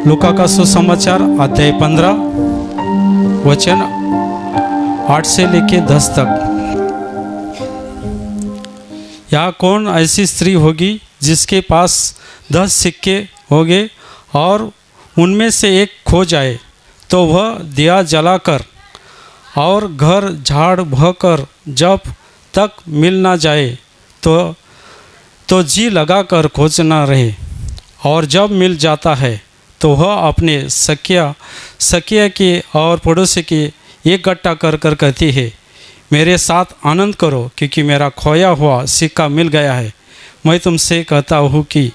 लूका का सुसमाचार अध्याय 15 वचन 8 से लेके 10 तक। यहाँ कौन ऐसी स्त्री होगी जिसके पास 10 सिक्के होंगे और उनमें से एक खो जाए तो वह दिया जलाकर और घर झाड़ भकर जब तक मिल ना जाए तो जी लगाकर खोजना रहे, और जब मिल जाता है तो वह अपने सखिया के और पड़ोसी के एक गट्टा कर कहती है, मेरे साथ आनंद करो क्योंकि मेरा खोया हुआ सिक्का मिल गया है। मैं तुमसे कहता हूँ कि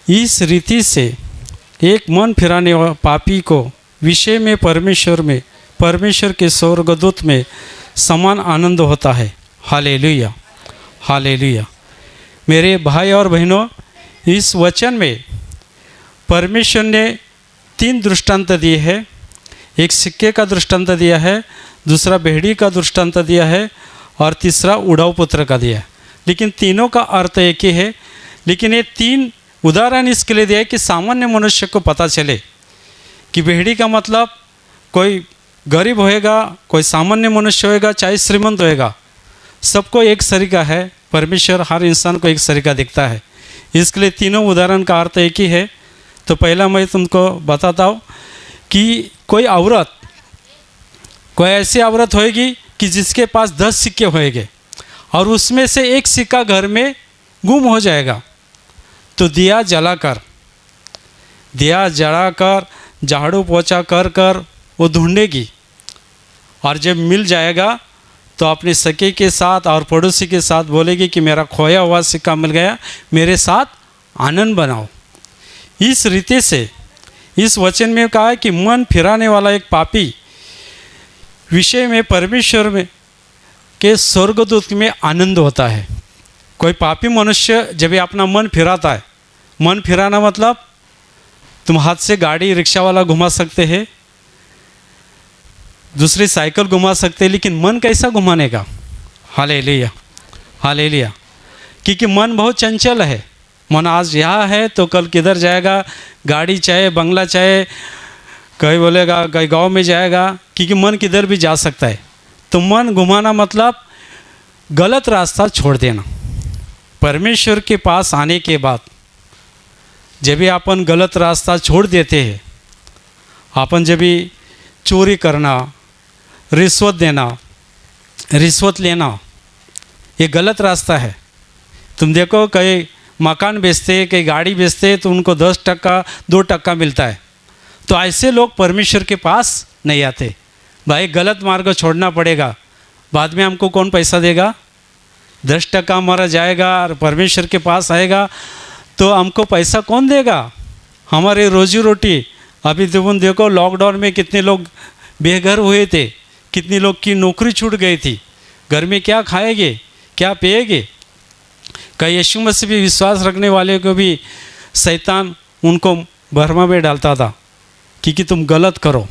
इस रीति से एक मन फिराने वाले पापी को विषय में परमेश्वर के स्वर्गदूत में समान आनंद होता है। Hallelujah, hallelujah. मेरे भाई और बहनों, इस वचन में परमेश्वर ने 3 दृष्टांत दिए हैं। एक सिक्के का दृष्टांत दिया है, दूसरा भेड़ी का दृष्टांत दिया है और तीसरा उड़ाऊ पुत्र का दिया है। लेकिन तीनों का अर्थ एक ही है। लेकिन ये 3 उदाहरण इसके लिए दिया है कि सामान्य मनुष्य को पता चले कि भेड़ी का मतलब कोई गरीब होएगा, कोई सामान्य मनुष्य होएगा, चाहे श्रीमंत होएगा, सबको एक सरीका है। परमेश्वर हर इंसान को एक सरीका दिखता है। इसके लिए तीनों उदाहरण का अर्थ एक ही है। तो पहला मैं तुमको बताता हूँ कि कोई ऐसी औरत होएगी कि जिसके पास 10 सिक्के होएंगे और उसमें से एक सिक्का घर में गुम हो जाएगा, तो दिया जलाकर झाड़ू पोछा कर वो ढूंढेगी, और जब मिल जाएगा तो अपने सखी के साथ और पड़ोसी के साथ बोलेगी कि मेरा खोया हुआ सिक्का मिल गया, मेरे साथ आनंद बनाओ। इस रीति से इस वचन में कहा है कि मन फिराने वाला एक पापी विषय में परमेश्वर में के स्वर्गदूत में आनंद होता है। कोई पापी मनुष्य जब अपना मन फिराता है, मन फिराना मतलब तुम हाथ से गाड़ी रिक्शा वाला घुमा सकते हैं, दूसरी साइकिल घुमा सकते हैं, लेकिन मन कैसा घुमाने का? Hallelujah, hallelujah. क्योंकि मन बहुत चंचल है। मन आज यहाँ है तो कल किधर जाएगा, गाड़ी चाहे बंगला चाहे कहीं बोलेगा कहीं गांव में जाएगा, क्योंकि मन किधर भी जा सकता है। तो मन घुमाना मतलब गलत रास्ता छोड़ देना। परमेश्वर के पास आने के बाद जब भी अपन गलत रास्ता छोड़ देते हैं, अपन जब भी चोरी करना, रिश्वत देना, रिश्वत लेना, ये गलत रास्ता है। तुम देखो कहीं मकान बेचते, कहीं गाड़ी बेचते तो उनको 10% 2% मिलता है। तो ऐसे लोग परमेश्वर के पास नहीं आते। भाई गलत मार्ग छोड़ना पड़ेगा, बाद में हमको कौन पैसा देगा? 10% हमारा जाएगा और परमेश्वर के पास आएगा तो हमको पैसा कौन देगा? हमारे रोजी रोटी। अभी तुम देखो लॉकडाउन में कितने लोग बेघर हुए थे, कितने लोग की नौकरी छूट गई थी। घर में क्या खाएंगे, क्या पिएंगे? कई यीशु मसीह भी विश्वास रखने वाले को भी शैतान उनको भरमा में डालता था कि तुम गलत करो।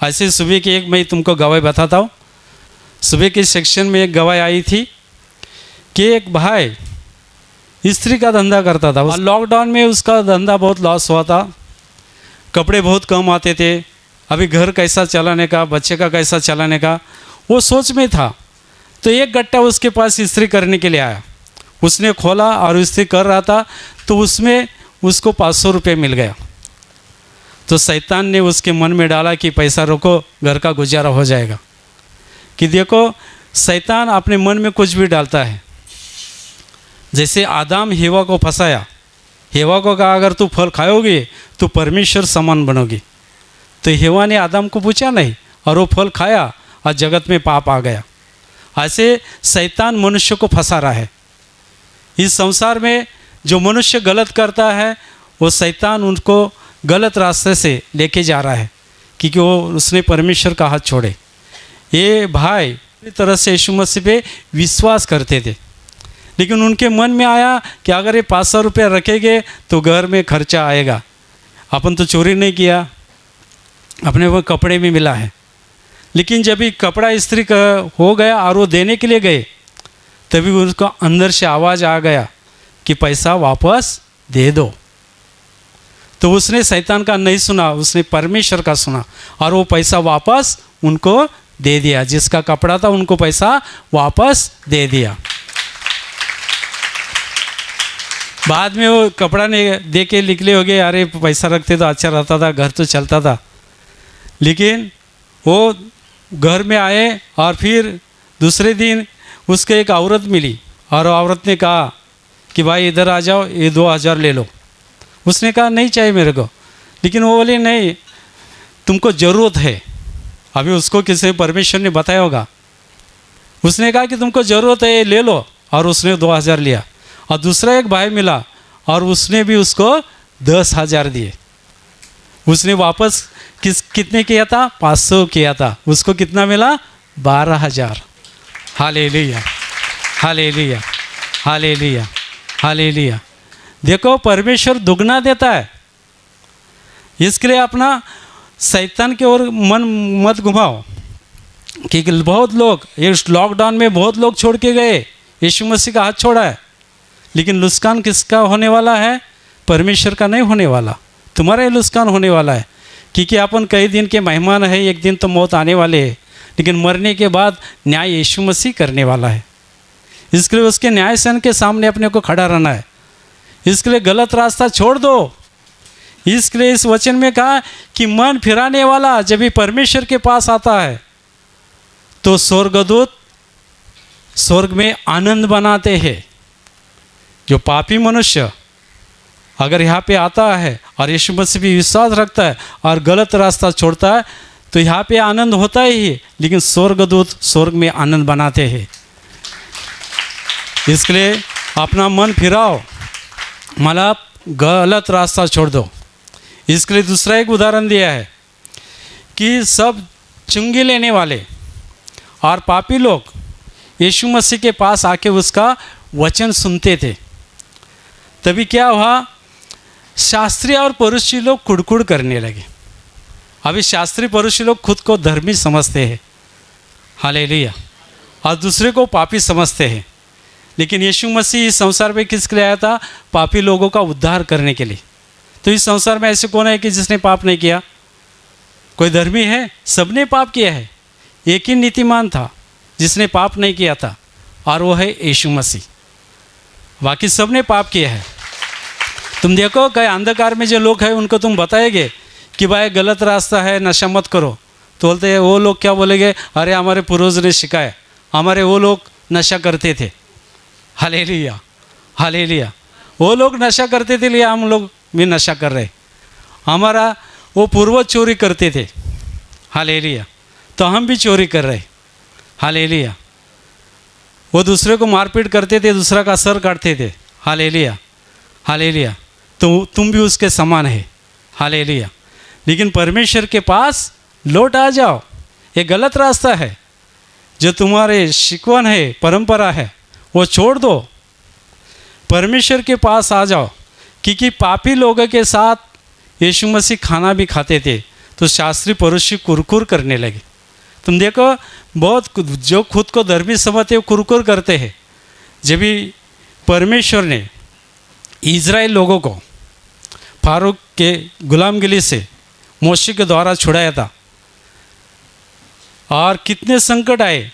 ऐसे सुबह की एक मैं तुमको गवाही बताता हूँ। सुबह के सेक्शन में एक गवाही आई थी कि एक भाई स्त्री का धंधा करता था। लॉकडाउन में उसका धंधा बहुत लॉस हुआ था, कपड़े बहुत कम आते थे। अभी घर कैसा चलाने का, बच्चे का कैसा चलाने का, वो सोच में था। तो एक गट्टा उसके पास इस्त्री करने के लिए आया। उसने खोला और इस्त्री कर रहा था तो उसमें उसको 500 रुपये मिल गया। तो शैतान ने उसके मन में डाला कि पैसा रोको, घर का गुजारा हो जाएगा। कि देखो शैतान अपने मन में कुछ भी डालता है। जैसे आदम हेवा को फंसाया, हेवा को कहा अगर तू फल खाओगी तो परमेश्वर समान बनोगी। तो हेवा ने आदम को पूछा नहीं और वो फल खाया और जगत में पाप आ गया। ऐसे शैतान मनुष्य को फंसा रहा है। इस संसार में जो मनुष्य गलत करता है वो शैतान उनको गलत रास्ते से लेके जा रहा है, क्योंकि वो उसने परमेश्वर का हाथ छोड़े। ये भाई पूरी तरह से यीशु मसीह पे विश्वास करते थे, लेकिन उनके मन में आया कि अगर ये 500 रुपये रखेंगे तो घर में खर्चा आएगा। अपन तो चोरी नहीं किया, अपने वो कपड़े में मिला है। लेकिन जब भी कपड़ा इस्त्री हो गया और वो देने के लिए गए, तभी उसको अंदर से आवाज़ आ गया कि पैसा वापस दे दो। तो उसने शैतान का नहीं सुना, उसने परमेश्वर का सुना और वो पैसा वापस उनको दे दिया। जिसका कपड़ा था उनको पैसा वापस दे दिया। बाद में वो कपड़ा नहीं दे के निकले हो गए, अरे पैसा रखते तो अच्छा रहता था, घर तो चलता था। लेकिन वो घर में आए और फिर दूसरे दिन उसको एक औरत मिली और औरत ने कहा कि भाई इधर आ जाओ, ये 2000 ले लो। उसने कहा नहीं चाहिए मेरे को, लेकिन वो बोले नहीं तुमको ज़रूरत है। अभी उसको किसी परमेश्वर ने बताया होगा, उसने कहा कि तुमको ज़रूरत है, ये ले लो, और उसने 2000 लिया। और दूसरा एक भाई मिला और उसने भी उसको 10,000 दिए। उसने वापस कितने किया था? 500 किया था। उसको कितना मिला? 12,000। Hallelujah, hallelujah, hallelujah, hallelujah. देखो परमेश्वर दुगना देता है, इसके लिए अपना शैतान की ओर मन मत घुमाओ। क्योंकि बहुत लोग इस लॉकडाउन में बहुत लोग छोड़ के गए, यीशु मसीह का हाथ छोड़ा है, लेकिन नुकसान किसका होने वाला है? परमेश्वर का नहीं होने वाला, तुम्हारा ही नुकसान होने वाला है। क्योंकि अपन कई दिन के मेहमान है, एक दिन तो मौत आने वाले है, लेकिन मरने के बाद न्याय यीशु मसीह करने वाला है। इसके लिए उसके न्याय सन के सामने अपने को खड़ा रहना है। इसके लिए गलत रास्ता छोड़ दो। इसके लिए इस वचन में कहा कि मन फिराने वाला जब भी परमेश्वर के पास आता है तो स्वर्गदूत स्वर्ग में आनंद बनाते हैं। जो पापी मनुष्य अगर यहाँ पे आता है और यीशु मसीह भी विश्वास रखता है और गलत रास्ता छोड़ता है तो यहाँ पे आनंद होता ही है, लेकिन स्वर्गदूत स्वर्ग में आनंद बनाते हैं। इसके लिए अपना मन फिराओ, मतलब गलत रास्ता छोड़ दो। इसके लिए दूसरा एक उदाहरण दिया है कि सब चुंगी लेने वाले और पापी लोग यीशु मसीह के पास आके उसका वचन सुनते थे। तभी क्या हुआ? शास्त्री और फरीसी लोग कुड़कुड़ करने लगे। अभी शास्त्री फरीसी लोग खुद को धर्मी समझते हैं, हालेलुया, और दूसरे को पापी समझते हैं। लेकिन यीशु मसीह इस संसार में किसके लिए आया था? पापी लोगों का उद्धार करने के लिए। तो इस संसार में ऐसे कौन है कि जिसने पाप नहीं किया? कोई धर्मी है? सबने पाप किया है। एक ही नीतिमान था जिसने पाप नहीं किया था, और वो है यीशु मसीह। बाकी सबने पाप किया है। तुम देखो कई अंधकार में जो लोग हैं उनको तुम बताएंगे कि भाई गलत रास्ता है, नशा मत करो, तो बोलते हैं वो लोग क्या बोलेंगे? अरे हमारे पूर्वज ने सिखाया, हमारे वो लोग नशा करते थे। Hallelujah, hallelujah. वो लोग नशा करते थे, लिए हम लोग भी नशा कर रहे। हमारा वो पूर्वज चोरी करते थे, हालेलुया, तो हम भी चोरी कर रहे, हालेलुया। वो दूसरे को मारपीट करते थे, दूसरा का सर काटते थे, हालेलुया, हालेलुया। तो तुम भी उसके समान है, हालेलुया। लेकिन परमेश्वर के पास लौट आ जाओ। ये गलत रास्ता है, जो तुम्हारे शिकवन है, परंपरा है, वो छोड़ दो, परमेश्वर के पास आ जाओ। क्योंकि पापी लोगों के साथ यीशु मसीह खाना भी खाते थे, तो शास्त्री फरीसी कुरकुर करने लगे। तुम देखो बहुत जो खुद को धर्मी समझते हो कुरकुर करते हैं। जब भी परमेश्वर ने इज़राइल लोगों को फारूक के गुलामगिरी से मोशे के द्वारा छुड़ाया था, और कितने संकट आए।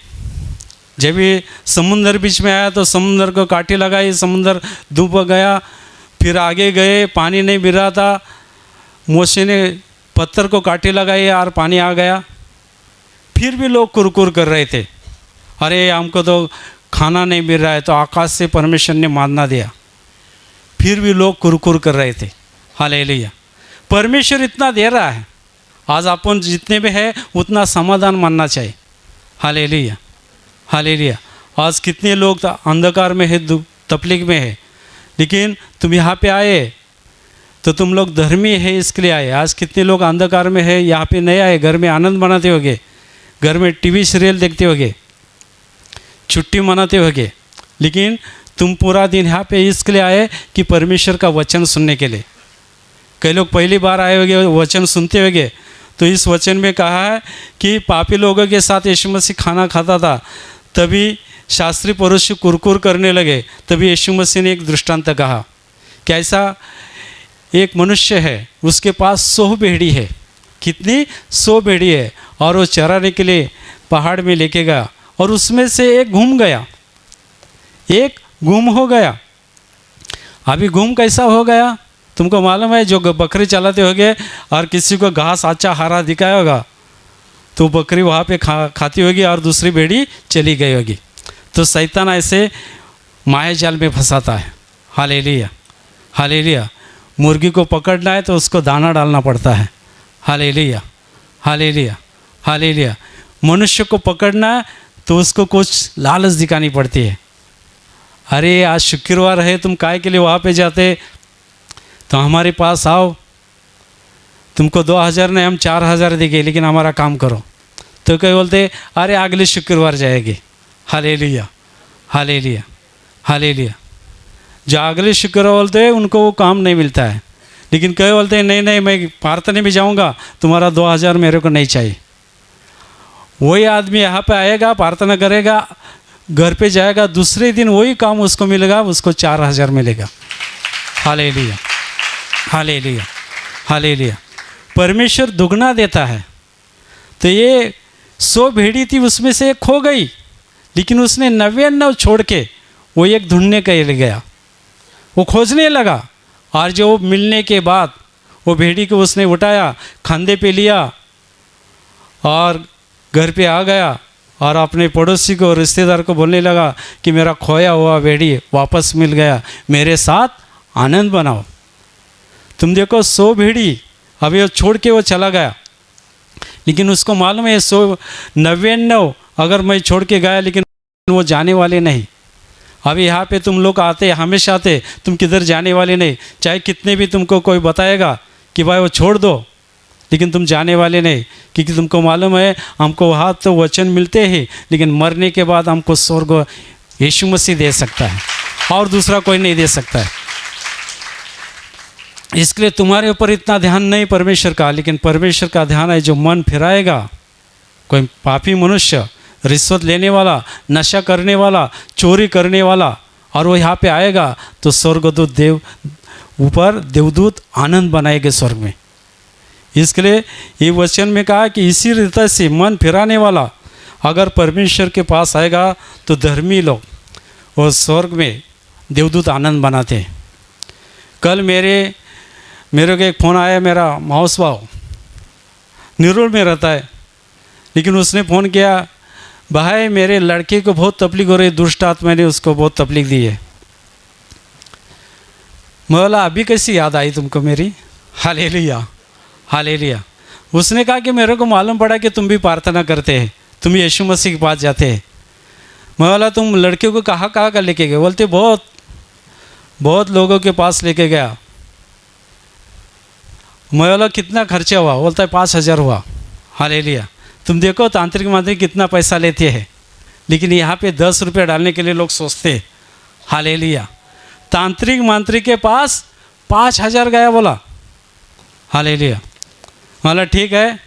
जब ये समुंदर बीच में आया तो समुंदर को कांटे लगाई, समुंदर डूब गया। फिर आगे गए, पानी नहीं मिल रहा था, मोशे ने पत्थर को कांटे लगाए और पानी आ गया। फिर भी लोग कुरकुर कर रहे थे, अरे हमको तो खाना नहीं मिल रहा है, तो आकाश से परमेश्वर ने मानना दिया। फिर भी लोग कुरकुर कर रहे थे, हालेलुया। परमेश्वर इतना दे रहा है, आज अपन जितने भी है उतना समाधान मानना चाहिए, हालेलुया, हालेलुया। आज कितने लोग अंधकार में है, तकलीफ में है, लेकिन तुम यहाँ पे आए तो तुम लोग धर्मी है इसके लिए आए। आज कितने लोग अंधकार में है, यहाँ पे नहीं आए, घर में आनंद मनाते होगे, घर में टीवी सीरियल देखते होगे, छुट्टी मनाते होगे, लेकिन तुम पूरा दिन यहाँ पे इसके लिए आए कि परमेश्वर का वचन सुनने के लिए। कई लोग पहली बार आए होंगे, वचन सुनते होंगे, तो इस वचन में कहा है कि पापी लोगों के साथ यीशु मसीह खाना खाता था, तभी शास्त्री फरीसी कुरकुर करने लगे। तभी यीशु मसीह ने एक दृष्टांत कहा कि ऐसा एक मनुष्य है, उसके पास 100 भेड़ी है। कितनी? 100 भेड़ी है। और वो चराने के लिए पहाड़ में लेके गया और उसमें से एक गुम गया, एक गुम हो गया। अभी गुम कैसा हो गया तुमको मालूम है? जो बकरी चलाते होगे और किसी को घास अच्छा हरा दिखाया होगा तो बकरी वहाँ पे खाती होगी और दूसरी भेड़ी चली गई होगी। तो शैतान ऐसे माया जाल में फंसाता है। Hallelujah, hallelujah. मुर्गी को पकड़ना है तो उसको दाना डालना पड़ता है। Hallelujah, hallelujah, hallelujah. मनुष्य को पकड़ना है तो उसको कुछ लालच दिखानी पड़ती है। अरे आज शुक्रवार है, तुम काय के लिए वहाँ पे जाते? तो हमारे पास आओ, तुमको 2000 नहीं हम 4000 देंगे, लेकिन हमारा काम करो। तो क्या बोलते? अरे अगले शुक्रवार जाएगी। Hallelujah, hallelujah, hallelujah. जो अगले शुक्रवार बोलते हैं उनको वो काम नहीं मिलता है, लेकिन कई बोलते हैं नहीं नहीं मैं प्रार्थना भी जाऊंगा, तुम्हारा 2000 मेरे को नहीं चाहिए। वही आदमी यहाँ पे आएगा, प्रार्थना करेगा, घर पे जाएगा, दूसरे दिन वही काम उसको मिलेगा, उसको 4000 मिलेगा। Hallelujah, hallelujah, hallelujah. परमेश्वर दुगना देता है। तो ये 100 भेड़ी थी, उसमें से एक खो गई, लेकिन उसने 99 छोड़ के वो एक ढूंढने के लिए गया, वो खोजने लगा। और जो मिलने के बाद वो भेड़ी को उसने उठाया, कंधे पे लिया और घर पे आ गया और अपने पड़ोसी को, रिश्तेदार को बोलने लगा कि मेरा खोया हुआ भेड़ी वापस मिल गया, मेरे साथ आनंद बनाओ। तुम देखो 100 भेड़ी अभी वो छोड़ के वो चला गया, लेकिन उसको मालूम है 199 अगर मैं छोड़ के गया, लेकिन वो जाने वाले नहीं। अभी यहाँ पे तुम लोग आते, हमेशा आते, तुम किधर जाने वाले नहीं। चाहे कितने भी तुमको कोई बताएगा कि भाई वो छोड़ दो, लेकिन तुम जाने वाले नहीं, क्योंकि तुमको मालूम है हमको वहाँ तो वचन मिलते हैं, लेकिन मरने के बाद हमको स्वर्ग यीशु मसीह दे सकता है और दूसरा कोई नहीं दे सकता है। इसके लिए तुम्हारे ऊपर इतना ध्यान नहीं परमेश्वर का, लेकिन परमेश्वर का ध्यान है जो मन फिराएगा। कोई पापी मनुष्य, रिश्वत लेने वाला, नशा करने वाला, चोरी करने वाला, और वो यहाँ पे आएगा तो स्वर्गदूत ऊपर देवदूत आनंद बनाएंगे स्वर्ग में। इसके लिए ये वचन में कहा कि इसी रीति से मन फिराने वाला अगर परमेश्वर के पास आएगा तो धर्मी लोग वो स्वर्ग में देवदूत आनंद बनाते हैं। कल मेरे को एक फ़ोन आया, मेरा माउस भाव निरुल में रहता है, लेकिन उसने फ़ोन किया, भाई मेरे लड़के को बहुत तकलीफ हो रही, दुष्ट आत्मा ने उसको बहुत तकलीफ दी है। मैं बोला अभी कैसी याद आई तुमको मेरी? Hallelujah, hallelujah. उसने कहा कि मेरे को मालूम पड़ा कि तुम भी प्रार्थना करते हैं, तुम यीशु मसीह के पास जाते हैं। मैं बोला तुम लड़के को कहाँ का लेके गए? बोलते बहुत लोगों के पास लेके गया। मैं बोला कितना खर्चा हुआ? बोलता है 5000 हुआ। हालेलुया। तुम देखो तांत्रिक मांत्रिक कितना पैसा लेते हैं, लेकिन यहाँ पे 10 रुपये डालने के लिए लोग सोचते हैं। हालेलुया। तांत्रिक मांत्रिक के पास 5000 गया बोला। हालेलुया। बोला ठीक है,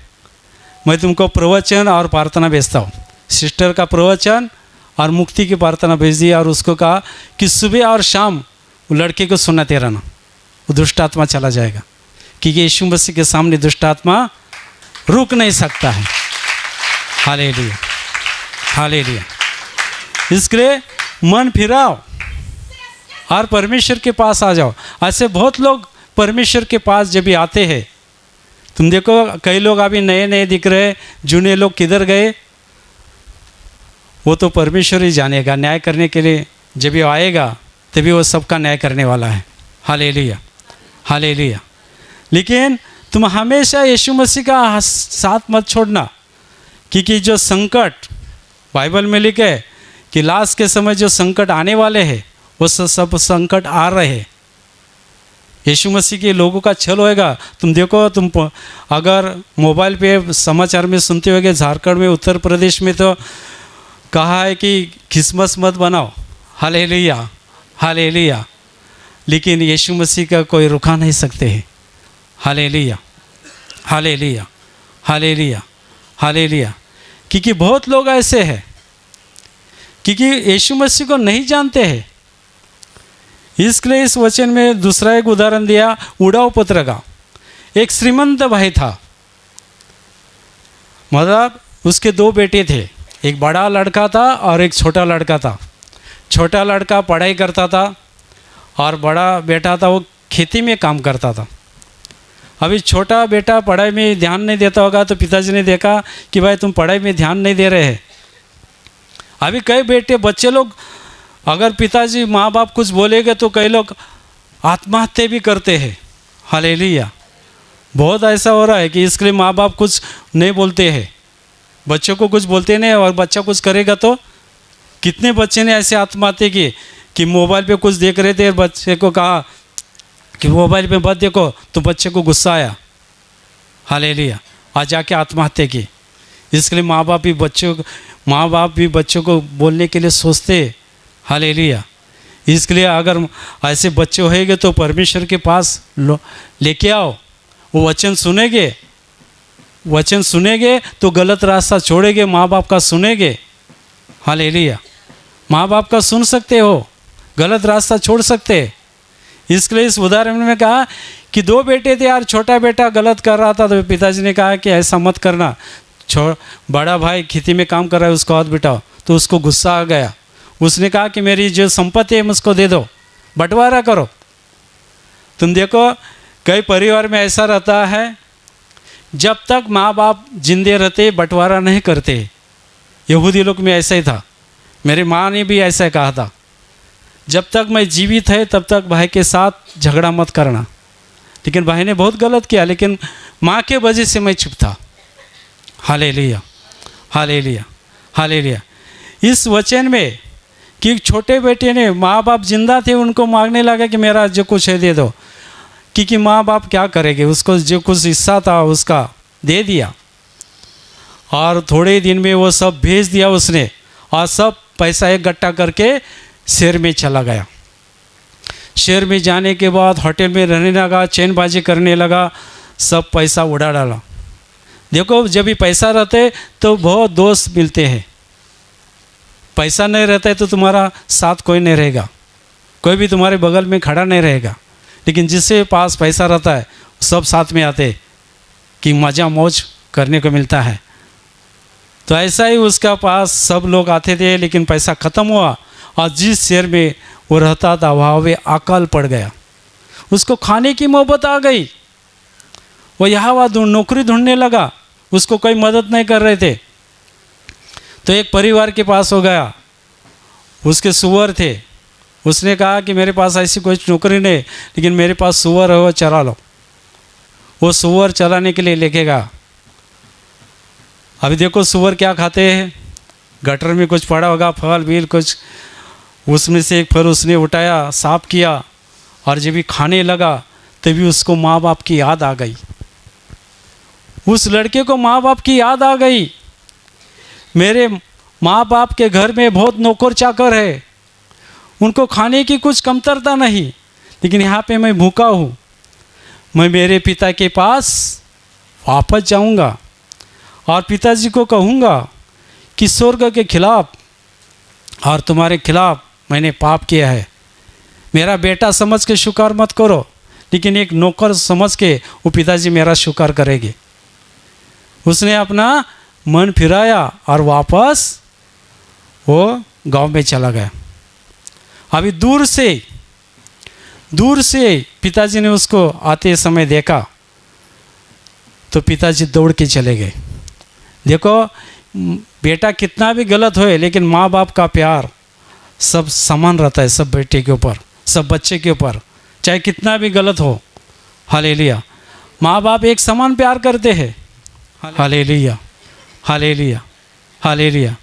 मैं तुमको प्रवचन और प्रार्थना भेजता हूँ। सिस्टर का प्रवचन और मुक्ति की प्रार्थना भेज दी और उसको कहा कि सुबह और शाम वो लड़के को सुनाते रहना, वो दुष्ट आत्मा चला जाएगा, क्योंकि यीशु मसीह के सामने दुष्ट आत्मा रुक नहीं सकता है। Hallelujah, hallelujah. इसके लिए मन फिराओ और परमेश्वर के पास आ जाओ। ऐसे बहुत लोग परमेश्वर के पास जब भी आते हैं, तुम देखो कई लोग अभी नए नए दिख रहे, जूने लोग किधर गए? वो तो परमेश्वर ही जानेगा। न्याय करने के लिए जब भी आएगा तभी वो सबका न्याय करने वाला है। Hallelujah, hallelujah. लेकिन तुम हमेशा यीशु मसीह का साथ मत छोड़ना, क्योंकि जो संकट बाइबल में लिखे है कि लास्ट के समय जो संकट आने वाले हैं वो सब संकट आ रहे हैं। यीशु मसीह के लोगों का छल होएगा। तुम देखो, तुम अगर मोबाइल पे समाचार में सुनते होगे, झारखंड में, उत्तर प्रदेश में तो कहा है कि क्रिसमस मत बनाओ। Hallelujah, hallelujah. लेकिन यीशु मसीह का कोई रुका नहीं सकते हैं। Hallelujah, hallelujah, hallelujah, hallelujah. क्योंकि बहुत लोग ऐसे हैं क्योंकि यीशु मसीह को नहीं जानते हैं, इसलिए इस वचन में दूसरा एक उदाहरण दिया उड़ाव पुत्र का। एक श्रीमंत भाई था, मतलब उसके दो बेटे थे, एक बड़ा लड़का था और एक छोटा लड़का था। छोटा लड़का पढ़ाई करता था और बड़ा बेटा था वो खेती में काम करता था। अभी छोटा बेटा पढ़ाई में ध्यान नहीं देता होगा, तो पिताजी ने देखा कि भाई तुम पढ़ाई में ध्यान नहीं दे रहे हैं। अभी कई बच्चे लोग अगर पिताजी माँ बाप कुछ बोलेंगे तो कई लोग आत्महत्या भी करते हैं। हालेलुया, बहुत ऐसा हो रहा है कि इसके लिए माँ बाप कुछ नहीं बोलते हैं, बच्चों को कुछ बोलते नहीं, और बच्चा कुछ करेगा तो कितने बच्चे ने ऐसे आत्महत्या की कि मोबाइल पे कुछ देख रहे थे, बच्चे को कहा कि मोबाइल पे मत देखो, तो बच्चे को गुस्सा आया, हालेलुया, आज जाके आत्महत्या की। इसके लिए माँ बाप भी बच्चों को बोलने के लिए सोचते, हालेलुया। इसके लिए अगर ऐसे बच्चे होंगे तो परमेश्वर के पास लेके आओ, वो वचन सुनेंगे तो गलत रास्ता छोड़ेंगे, माँ बाप का सुनेंगे, हालेलुया। माँ बाप का सुन सकते हो, गलत रास्ता छोड़ सकते। इसके लिए इस उदाहरण में कहा कि दो बेटे थे यार, छोटा बेटा गलत कर रहा था तो पिताजी ने कहा कि ऐसा मत करना, बड़ा भाई खेती में काम कर रहा है उसको हाथ बिठाओ। तो उसको गुस्सा आ गया, उसने कहा कि मेरी जो संपत्ति है मुझको दे दो, बंटवारा करो। तुम देखो कई परिवार में ऐसा रहता है, जब तक माँ बाप जिंदे रहते बंटवारा नहीं करते। यहूदी लोग में ऐसा ही था, मेरी माँ ने भी ऐसा कहा था, जब तक मैं जीवित है तब तक भाई के साथ झगड़ा मत करना। लेकिन भाई ने बहुत गलत किया, लेकिन माँ के वजह से मैं चुप था। Hallelujah, hallelujah, hallelujah. इस वचन में कि छोटे बेटे ने, माँ बाप जिंदा थे, उनको मांगने लगा कि मेरा जो कुछ है दे दो, क्योंकि माँ बाप क्या करेंगे, उसको जो कुछ हिस्सा था उसका दे दिया। और थोड़े दिन में वो सब भेज दिया उसने, और सब पैसा इकट्ठा करके शहर में चला गया। शहर में जाने के बाद होटल में रहने लगा, चैनबाजी करने लगा, सब पैसा उड़ा डाला। देखो जब भी पैसा रहते तो बहुत दोस्त मिलते हैं, पैसा नहीं रहता है तो तुम्हारा साथ कोई नहीं रहेगा, कोई भी तुम्हारे बगल में खड़ा नहीं रहेगा। लेकिन जिसके पास पैसा रहता है सब साथ में आते कि मज़ा मौज करने को मिलता है। तो ऐसा ही उसका पास सब लोग आते थे, लेकिन पैसा ख़त्म हुआ और जिस शहर में वो रहता था वहाँ वे अकाल पड़ गया। उसको खाने की मोहब्बत आ गई, वो यहाँ वहाँ नौकरी ढूंढने लगा, उसको कोई मदद नहीं कर रहे थे। तो एक परिवार के पास हो गया, उसके सुअर थे, उसने कहा कि मेरे पास ऐसी कोई नौकरी नहीं, लेकिन मेरे पास सुअर है, वो चरा लो। वो सुअर चराने के लिए लेके गया। अभी देखो सुअर क्या खाते हैं, गटर में कुछ पड़ा होगा, फल बील कुछ, उसमें से एक फल उसने उठाया, साफ किया, और जब भी खाने लगा तभी उसको माँ बाप की याद आ गई। उस लड़के को माँ बाप की याद आ गई, मेरे माँ बाप के घर में बहुत नौकर चाकर है, उनको खाने की कुछ कमतरता नहीं, लेकिन यहाँ पे मैं भूखा हूँ, मैं मेरे पिता के पास वापस जाऊँगा और पिताजी को कहूँगा कि स्वर्ग के खिलाफ और तुम्हारे खिलाफ मैंने पाप किया है। मेरा बेटा समझ के स्वीकार मत करो, लेकिन एक नौकर समझ के वो पिताजी मेरा स्वीकार करेंगे। उसने अपना मन फिराया और वापस वो गांव में चला गया। अभी दूर से पिताजी ने उसको आते समय देखा तो पिताजी दौड़ के चले गए। देखो बेटा कितना भी गलत होए, लेकिन माँ बाप का प्यार सब समान रहता है, सब बेटे के ऊपर, सब बच्चे के ऊपर, चाहे कितना भी गलत हो। हालेलुया, माँ बाप एक समान प्यार करते हैं। हालेलुया, हालेलुया, हालेलुया,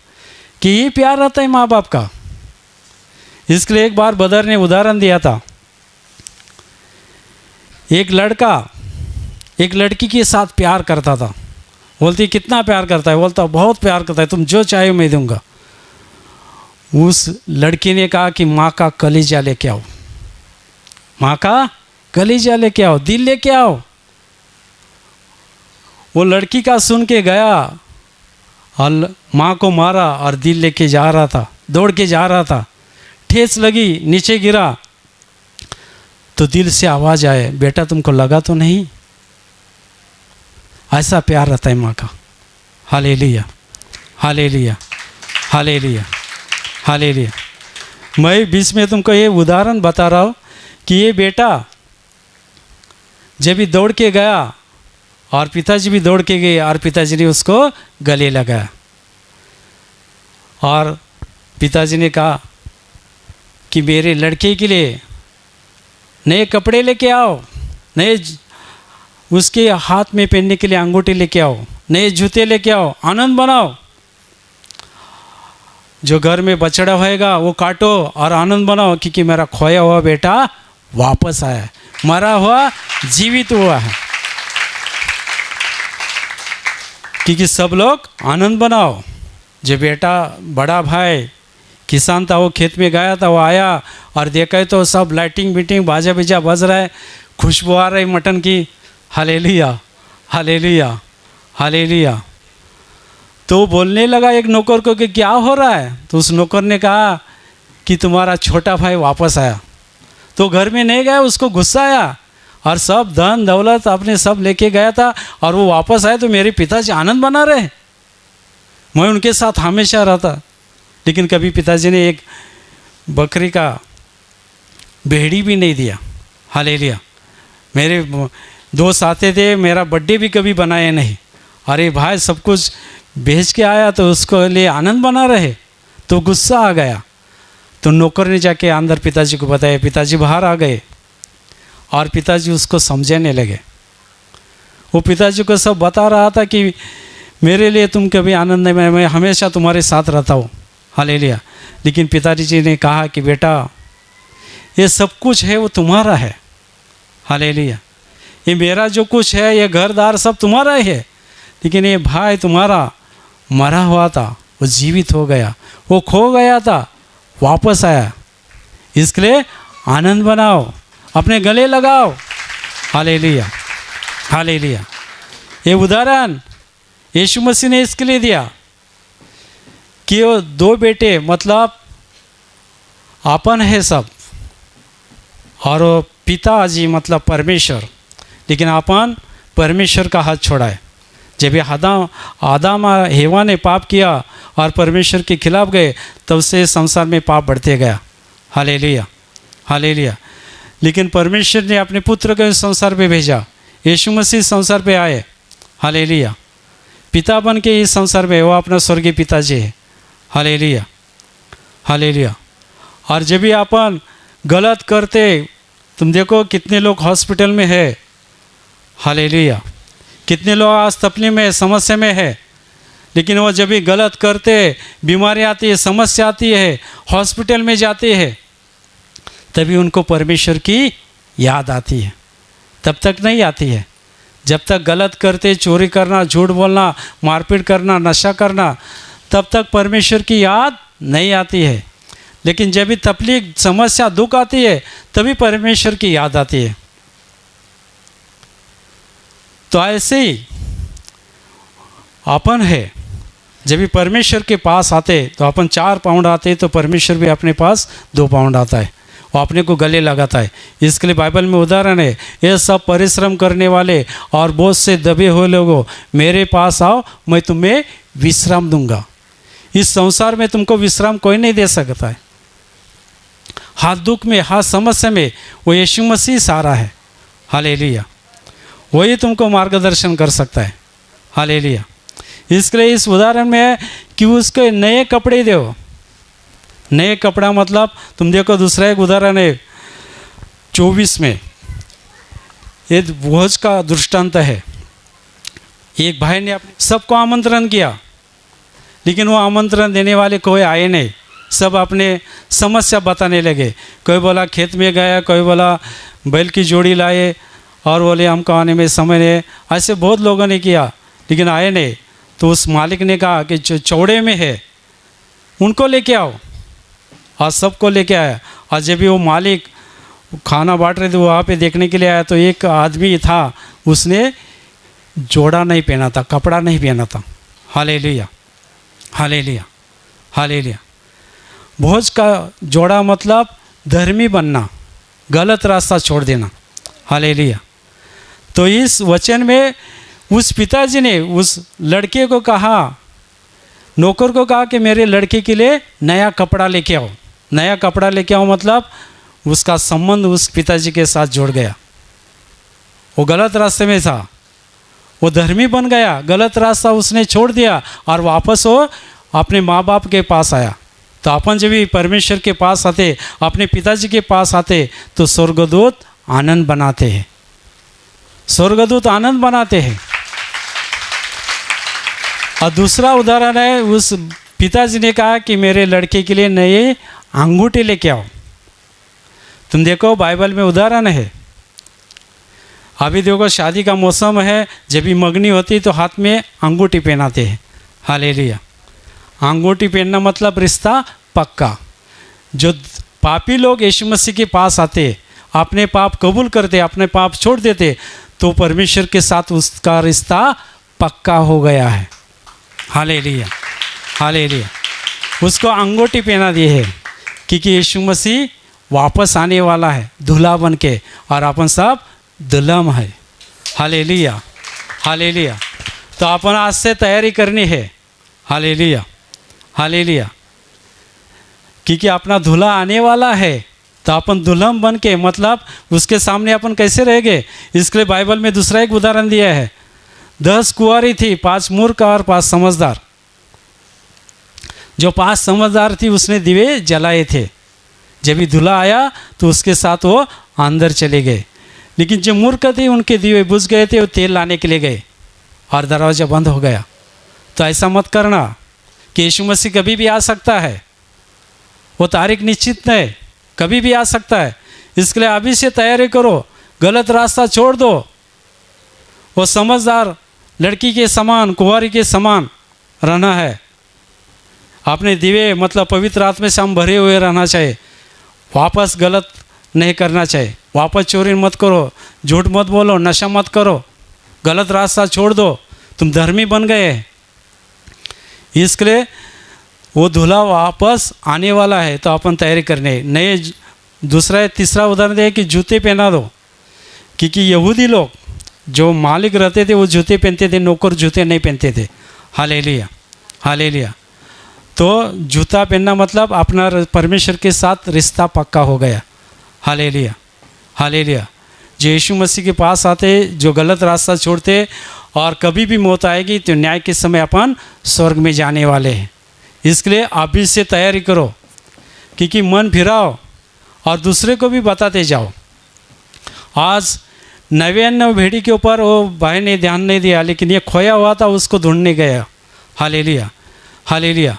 कि ये प्यार रहता है माँ बाप का। इसके लिए एक बार बदर ने उदाहरण दिया था, एक लड़का एक लड़की के साथ प्यार करता था। बोलती कितना प्यार करता है, बोलता बहुत प्यार करता है, तुम जो चाहे मैं दूंगा। उस लड़की ने कहा कि माँ का कलीजा लेके आओ, माँ का कलीजा लेके आओ, दिल लेके आओ। वो लड़की का सुन के गया और माँ को मारा और दिल लेके जा रहा था, दौड़ के जा रहा था, ठेस लगी, नीचे गिरा। तो दिल से आवाज़ आए, बेटा तुमको लगा तो नहीं? ऐसा प्यार रहता है माँ का। Hallelujah, hallelujah, hallelujah, hallelujah. मैं बीच में तुमको ये उदाहरण बता रहा हूँ कि ये बेटा जब भी दौड़ के गया और पिताजी भी दौड़ के गए और पिताजी ने उसको गले लगाया और पिताजी ने कहा कि मेरे लड़के के लिए नए कपड़े लेके आओ, नए उसके हाथ में पहनने के लिए अंगूठी लेके आओ, नए जूते लेके आओ, आनंद बनाओ। जो घर में बछड़ा होएगा वो काटो और आनंद बनाओ, क्योंकि मेरा खोया हुआ बेटा वापस आया है, मरा हुआ जीवित हुआ है। क्योंकि सब लोग आनंद बनाओ। जो बेटा बड़ा भाई किसान था, वो खेत में गया था, वो आया और देखा तो सब लाइटिंग बीटिंग बाजा बीजा बज रहा है, खुशबू आ रही मटन की। Hallelujah, hallelujah, hallelujah. तो बोलने लगा एक नौकर को कि क्या हो रहा है? तो उस नौकर ने कहा कि तुम्हारा छोटा भाई वापस आया। तो घर में नहीं गया, उसको गुस्सा आया और सब धन दौलत अपने सब लेके गया था और वो वापस आए तो मेरे पिताजी आनंद बना रहे, मैं उनके साथ हमेशा रहता। लेकिन कभी पिताजी ने एक बकरी का भेड़ी भी नहीं दिया। हालेलुया। मेरे दोस्त आते थे, मेरा बर्थडे भी कभी बनाए नहीं। अरे भाई सब कुछ भेज के आया तो उसको लिए आनंद बना रहे, तो गुस्सा आ गया। तो नौकर ने जाके अंदर पिताजी को बताया, पिताजी बाहर आ गए और पिताजी उसको समझाने लगे। वो पिताजी को सब बता रहा था कि मेरे लिए तुम कभी आनंद नहीं, मैं हमेशा तुम्हारे साथ रहता हूँ। हालेलुया। लेकिन पिताजी ने कहा कि बेटा ये सब कुछ है वो तुम्हारा है। हालेलुया। ये मेरा जो कुछ है, ये घर दार सब तुम्हारा ही है, लेकिन ये भाई तुम्हारा मरा हुआ था, वो जीवित हो गया, वो खो गया था, वापस आया। इसके लिए आनंद बनाओ, अपने गले लगाओ। Hallelujah, hallelujah. ये उदाहरण यीशु मसीह ने इसके लिए दिया कि वो दो बेटे मतलब आपन है सब, और वो पिताजी मतलब परमेश्वर, लेकिन आपन परमेश्वर का हाथ छोड़ा है। जब ये आदम और हेवा ने पाप किया और परमेश्वर के खिलाफ गए, तब से संसार में पाप बढ़ते गया। Hallelujah, hallelujah. लेकिन परमेश्वर ने अपने पुत्र को इस संसार पे भेजा, यीशु मसीह संसार पे आए। हालेलुया। पिता बन के इस संसार में, वो अपना स्वर्गीय पिताजी है। Hallelujah, hallelujah. और जब भी अपन गलत करते, तुम देखो कितने लोग हॉस्पिटल में है। हालेलुया। कितने लोग आज तकलीफ में, समस्या में है, लेकिन वो जब भी गलत करते, बीमारी आती है, समस्या आती है, हॉस्पिटल में जाते हैं, तभी उनको परमेश्वर की याद आती है। तब तक नहीं आती है जब तक गलत करते, चोरी करना, झूठ बोलना, मारपीट करना, नशा करना, तब तक परमेश्वर की याद नहीं आती है। लेकिन जब भी तकलीफ, समस्या, दुख आती है, तभी परमेश्वर की याद आती है। तो ऐसे ही अपन है, जब भी परमेश्वर के पास आते तो अपन 4 पाउंड आते, तो परमेश्वर भी अपने पास 2 पाउंड आता है, वो अपने को गले लगाता है। इसके लिए बाइबल में उदाहरण है, ये सब परिश्रम करने वाले और बोझ से दबे हुए लोगों, मेरे पास आओ, मैं तुम्हें विश्राम दूंगा। इस संसार में तुमको विश्राम कोई नहीं दे सकता है। हाथ दुख में, हाथ समस्या में वो यीशु मसीह सारा है। हालेलुया। वही तुमको मार्गदर्शन कर सकता है। हालेलुया। इसके लिए इस उदाहरण में है कि उसके नए कपड़े दो। नए कपड़ा मतलब तुम देखो, दूसरा एक उदाहरण है 24 में, ये भोज का दृष्टांत है। एक भाई ने सबको आमंत्रण किया, लेकिन वो आमंत्रण देने वाले कोई आए नहीं। सब अपने समस्या बताने लगे। कोई बोला खेत में गया, कोई बोला बैल की जोड़ी लाए, और बोले हमको आने में समय नहीं। ऐसे बहुत लोगों ने किया, लेकिन आए नहीं। तो उस मालिक ने कहा कि जो चौड़े में है उनको लेके आओ, और सबको लेके आया। और जब भी वो मालिक खाना बांट रहे थे, वहाँ पे देखने के लिए आया, तो एक आदमी था, उसने जोड़ा नहीं पहना था, कपड़ा नहीं पहना था। Hallelujah, hallelujah, hallelujah. भोज का जोड़ा मतलब धर्मी बनना, गलत रास्ता छोड़ देना। हालेलुया। तो इस वचन में उस पिताजी ने उस लड़के को कहा, नौकर को कहा कि मेरे लड़के के लिए नया कपड़ा लेके आओ। नया कपड़ा लेके आओ मतलब उसका संबंध उस पिताजी के साथ जुड़ गया। वो गलत रास्ते में था, वो धर्मी बन गया, गलत रास्ता उसने छोड़ दिया और वापस वो अपने माँ बाप के पास आया। तो अपन जब भी परमेश्वर के पास आते, अपने पिताजी के पास आते, तो स्वर्गदूत आनंद बनाते हैं, स्वर्गदूत आनंद बनाते हैं। और दूसरा उदाहरण है, उस पिताजी ने कहा कि मेरे लड़के के लिए नए अंगूठे लेके आओ। तुम देखो बाइबल में उदाहरण है। अभी देखो शादी का मौसम है, जब भी मंगनी होती तो हाथ में अंगूठी पहनाते हैं। हालेलुया। अंगूठी पहनना मतलब रिश्ता पक्का। जो पापी लोग यीशु मसीह के पास आते, अपने पाप कबूल करते, अपने पाप छोड़ देते, तो परमेश्वर के साथ उसका रिश्ता पक्का हो गया है। Hallelujah, hallelujah. उसको अंगूठी पहना दी है क्योंकि यीशु मसीह वापस आने वाला है दूल्हा बन के, और अपन सब दुल्हन है। Hallelujah, hallelujah. तो अपन आज से तैयारी करनी है। Hallelujah, hallelujah. क्योंकि अपना दूल्हा आने वाला है, तो अपन दुल्हन बन के मतलब उसके सामने अपन कैसे रहेंगे, इसके लिए बाइबल में दूसरा एक उदाहरण दिया है। 10 कुंवारी थी, 5 मूर्ख और 5 समझदार। जो 5 समझदार थी उसने दिए जलाए थे। जब भी दूल्हा आया तो उसके साथ वो अंदर चले गए, लेकिन जो मूर्ख थे उनके दिए बुझ गए थे, वो तेल लाने के लिए गए और दरवाज़ा बंद हो गया। तो ऐसा मत करना कि यीशु मसीह कभी भी आ सकता है, वो तारीख निश्चित नहीं, कभी भी आ सकता है। इसके लिए अभी से तैयारी करो, गलत रास्ता छोड़ दो। वो समझदार लड़की के समान, कुंवारी के समान रहना है। अपने दिवे मतलब पवित्र आत्मा से हम भरे हुए रहना चाहिए। वापस गलत नहीं करना चाहिए, वापस चोरी मत करो, झूठ मत बोलो, नशा मत करो, गलत रास्ता छोड़ दो, तुम धर्मी बन गए। इसके लिए वो दूल्हा वापस आने वाला है, तो अपन तैयारी करने नए। दूसरा तीसरा उदाहरण दे कि जूते पहना दो, क्योंकि यहूदी लोग जो मालिक रहते थे वो जूते पहनते थे, नौकर जूते नहीं पहनते थे। Hallelujah, hallelujah. तो जूता पहनना मतलब अपना परमेश्वर के साथ रिश्ता पक्का हो गया। Hallelujah, hallelujah. जो यीशु मसीह के पास आते, जो गलत रास्ता छोड़ते, और कभी भी मौत आएगी तो न्याय के समय अपन स्वर्ग में जाने वाले हैं। इसके लिए अभी से तैयारी करो, क्योंकि मन फिराओ और दूसरे को भी बताते जाओ। आज 99 भेड़ी के ऊपर वो भाई ने ध्यान नहीं दिया, लेकिन ये खोया हुआ था, उसको ढूंढने गया। Hallelujah, hallelujah,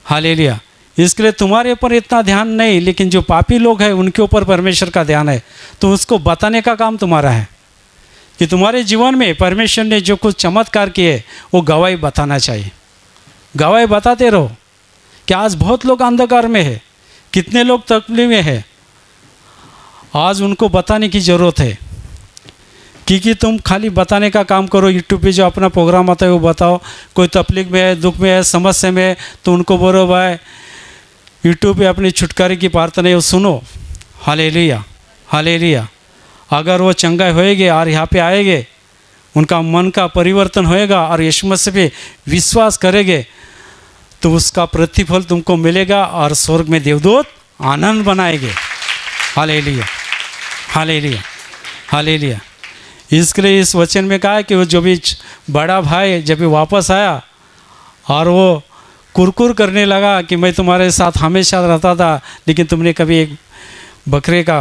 hallelujah. इसके लिए तुम्हारे ऊपर इतना ध्यान नहीं, लेकिन जो पापी लोग हैं उनके ऊपर परमेश्वर का ध्यान है। तो उसको बताने का काम तुम्हारा है कि तुम्हारे जीवन में परमेश्वर ने जो कुछ चमत्कार किए वो गवाही बताना चाहिए। गवाही बताते रहो कि आज बहुत लोग अंधकार में है, कितने लोग तकलीफ में है, आज उनको बताने की ज़रूरत है। क्योंकि तुम खाली बताने का काम करो, यूट्यूब पे जो अपना प्रोग्राम आता है वो बताओ। कोई तकलीफ में है, दुख में है, समस्या में है, तो उनको बोलो भाई यूट्यूब पे अपनी छुटकारे की प्रार्थना है वो सुनो। Hallelujah, hallelujah. अगर वो चंगाई होएगे और यहाँ पे आएंगे, उनका मन का परिवर्तन होएगा और यीशु मसीह पे विश्वास करेंगे, तो उसका प्रतिफल तुमको मिलेगा और स्वर्ग में देवदूत आनंद बनाएंगे। Hallelujah, hallelujah, hallelujah. इसके लिए इस वचन में कहा कि वो जो भी बड़ा भाई जब भी वापस आया और वो कुरकुर करने लगा कि मैं तुम्हारे साथ हमेशा रहता था, लेकिन तुमने कभी एक बकरे का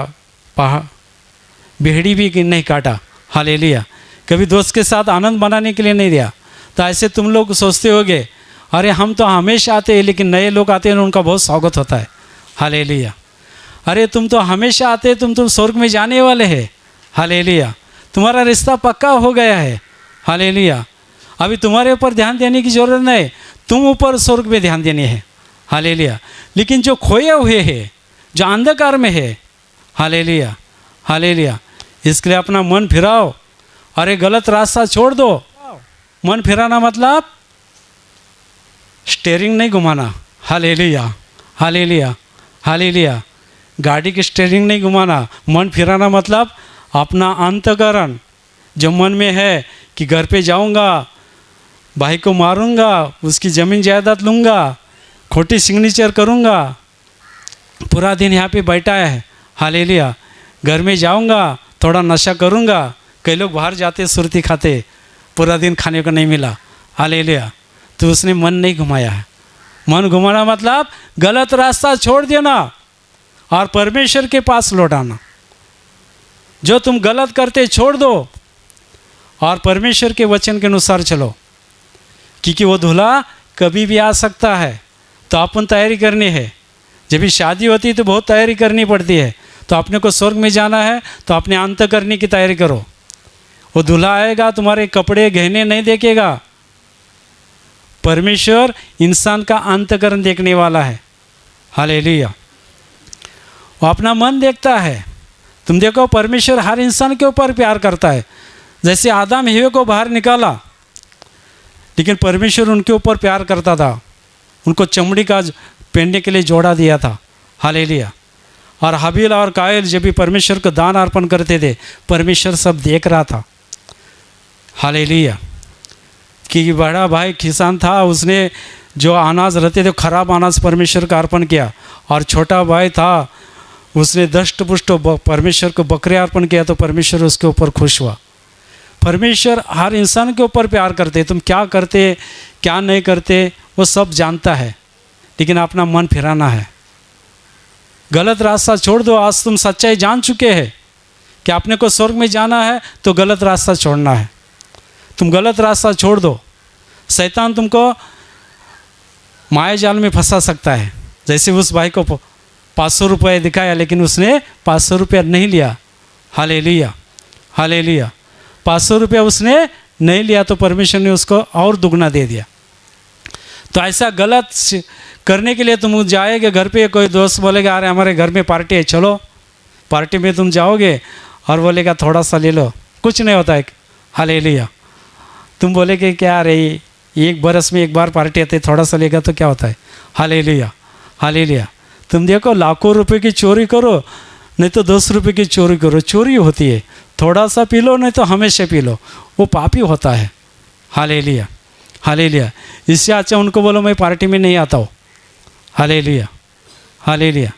भेड़ी भी नहीं काटा। हालेलुया। कभी दोस्त के साथ आनंद बनाने के लिए नहीं दिया। तो ऐसे तुम लोग सोचते होगे अरे हम तो हमेशा आते हैं, लेकिन नए लोग आते हैं उनका बहुत स्वागत होता है। हालेलुया। अरे तुम तो हमेशा आते, तुम तो स्वर्ग में जाने वाले हैं। हालेलुया। तुम्हारा रिश्ता पक्का हो गया है। हालेलुया। अभी तुम्हारे ऊपर ध्यान देने की ज़रूरत नहीं, तुम ऊपर स्वर्ग में ध्यान देने है। हालेलुया। लेकिन जो खोए हुए हैं, जो अंधकार में है, हालेलुया, हालेलुया, इसके लिए अपना मन फिराओ। अरे गलत रास्ता छोड़ दो। मन फिराना मतलब स्टीयरिंग नहीं घुमाना। Hallelujah, hallelujah, hallelujah. गाड़ी की स्टीयरिंग नहीं घुमाना। मन फिराना मतलब अपना अंतकरण जो मन में है कि घर पे जाऊंगा, भाई को मारूंगा, उसकी ज़मीन जायदाद लूँगा, खोटी सिग्नेचर करूंगा, पूरा दिन यहाँ पे बैठा है, हालेलुया। घर में जाऊंगा, थोड़ा नशा करूंगा। कई लोग बाहर जाते सुरती खाते, पूरा दिन खाने को नहीं मिला, हालेलुया। तो उसने मन नहीं घुमाया है। मन घुमाना मतलब गलत रास्ता छोड़ देना और परमेश्वर के पास लौट आना। जो तुम गलत करते छोड़ दो और परमेश्वर के वचन के अनुसार चलो, क्योंकि वो दूल्हा कभी भी आ सकता है। तो अपन तैयारी करनी है। जब भी शादी होती है तो बहुत तैयारी करनी पड़ती है। तो अपने को स्वर्ग में जाना है तो अपने अंत करने की तैयारी करो। वो दूल्हा आएगा, तुम्हारे कपड़े गहने नहीं देखेगा। परमेश्वर इंसान का अंतकरण देखने वाला है, हालेलुया। वो अपना मन देखता है। तुम देखो, परमेश्वर हर इंसान के ऊपर प्यार करता है। जैसे आदम हव्वा को बाहर निकाला, लेकिन परमेश्वर उनके ऊपर प्यार करता था। उनको चमड़ी का पहनने के लिए जोड़ा दिया था, हालेलुया। और हाबिल और कायल जब भी परमेश्वर को दान अर्पण करते थे, परमेश्वर सब देख रहा था, हालेलुया। कि बड़ा भाई किसान था, उसने जो अनाज रहते थे खराब अनाज परमेश्वर का अर्पण किया। और छोटा भाई था, उसने दष्ट पुष्ट परमेश्वर को बकरे अर्पण किया, तो परमेश्वर उसके ऊपर खुश हुआ। परमेश्वर हर इंसान के ऊपर प्यार करते। तुम क्या करते क्या नहीं करते वो सब जानता है, लेकिन अपना मन फिराना है। गलत रास्ता छोड़ दो। आज तुम सच्चाई जान चुके हैं कि आपने को स्वर्ग में जाना है, तो गलत रास्ता छोड़ना है। तुम गलत रास्ता छोड़ दो। शैतान तुमको माया जाल में फंसा सकता है। जैसे उस भाई को 500 रुपये दिखाया, लेकिन उसने 500 रुपया नहीं लिया, हालेलुया, हालेलुया। 500 रुपया उसने नहीं लिया, तो परमेश्वर ने उसको और दुगना दे दिया। तो ऐसा गलत करने के लिए तुम जाएंगे, घर पे कोई दोस्त बोलेगा अरे हमारे घर में पार्टी है, चलो। पार्टी में तुम जाओगे और बोलेगा थोड़ा सा ले लो, कुछ नहीं होता है, हालेलुया। तुम बोलेगे क्या रे, एक बरस में एक बार पार्टी आती है, थोड़ा सा लेगा तो क्या होता है, हालेलुया, हालेलुया। तुम देखो, लाखों रुपए की चोरी करो, नहीं तो 10 रुपये की चोरी करो, चोरी होती है। थोड़ा सा पी लो, नहीं तो हमेशा पी लो, वो पापी होता है, हालेलुया, हालेलुया। इससे अच्छा उनको बोलो मैं पार्टी में नहीं आता हूँ, हालेलुया, हालेलुया।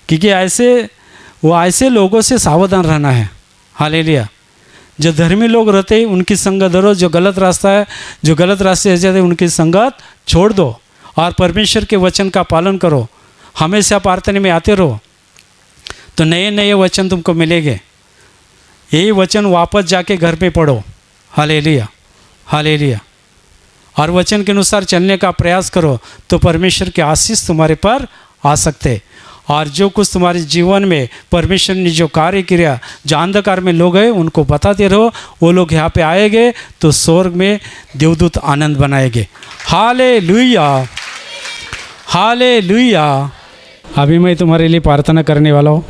क्योंकि ऐसे लोगों से सावधान रहना है, हालेलुया। जो धर्मी लोग रहते हैं उनकी संगत धरो, जो गलत रास्ता है, जो गलत रास्ते जाते हैं उनकी संगत छोड़ दो और परमेश्वर के वचन का पालन करो। हमेशा प्रार्थना में आते रहो, तो नए नए वचन तुमको मिलेंगे। यही वचन वापस जाके घर पे पढ़ो, हालेलुया, हालेलुया। और वचन के अनुसार चलने का प्रयास करो, तो परमेश्वर के आशीष तुम्हारे पर आ सकते। और जो कुछ तुम्हारे जीवन में परमेश्वर ने जो कार्य किया, जो अंधकार में लोग हैं उनको बताते रहो। वो लोग यहाँ पे आएंगे तो स्वर्ग में देवदूत आनंद बनाएंगे, हालेलुया, हालेलुया। अभी मैं तुम्हारे लिए प्रार्थना करने वाला हूँ।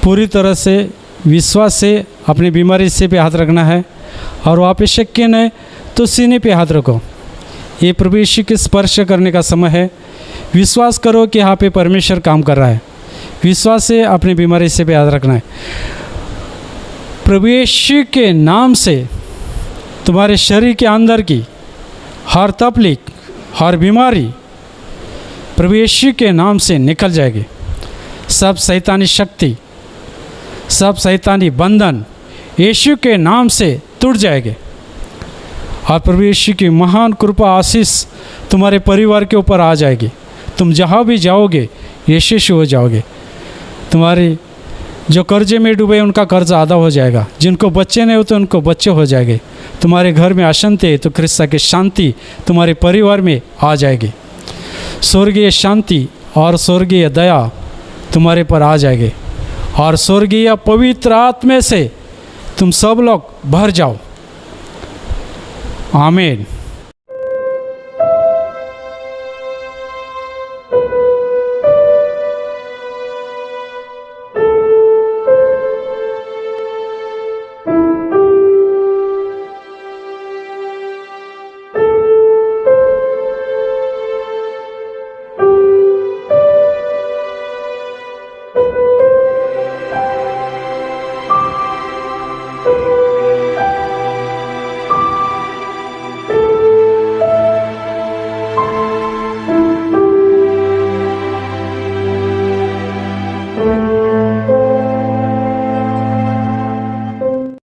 पूरी तरह से विश्वास से अपनी बीमारी से पे हाथ रखना है, और वहाँ पे शक्य नहीं तो सीने पे हाथ रखो। ये प्रभु यीशु के स्पर्श करने का समय है। विश्वास करो कि यहाँ पे परमेश्वर काम कर रहा है। विश्वास से अपनी बीमारी से पे हाथ रखना है। प्रभु यीशु के नाम से तुम्हारे शरीर के अंदर की हर तकलीफ, हर बीमारी प्रभु यीशु के नाम से निकल जाएगी। सब शैतानी शक्ति, सब शैतानी बंधन यीशु के नाम से टूट जाएंगे। और प्रभु यीशु की महान कृपा आशीष तुम्हारे परिवार के ऊपर आ जाएगी। तुम जहाँ भी जाओगे यीशु हो जाओगे। तुम्हारे जो कर्जे में डूबे उनका कर्ज आधा हो जाएगा। जिनको बच्चे नहीं होते उनको बच्चे हो जाएंगे। तुम्हारे घर में अशांति है तो क्रिस्ता की शांति तुम्हारे परिवार में आ जाएगी। स्वर्गीय शांति और स्वर्गीय दया तुम्हारे पर आ जाएगी, और स्वर्गीय पवित्र आत्मा से तुम सब लोग भर जाओ। आमीन।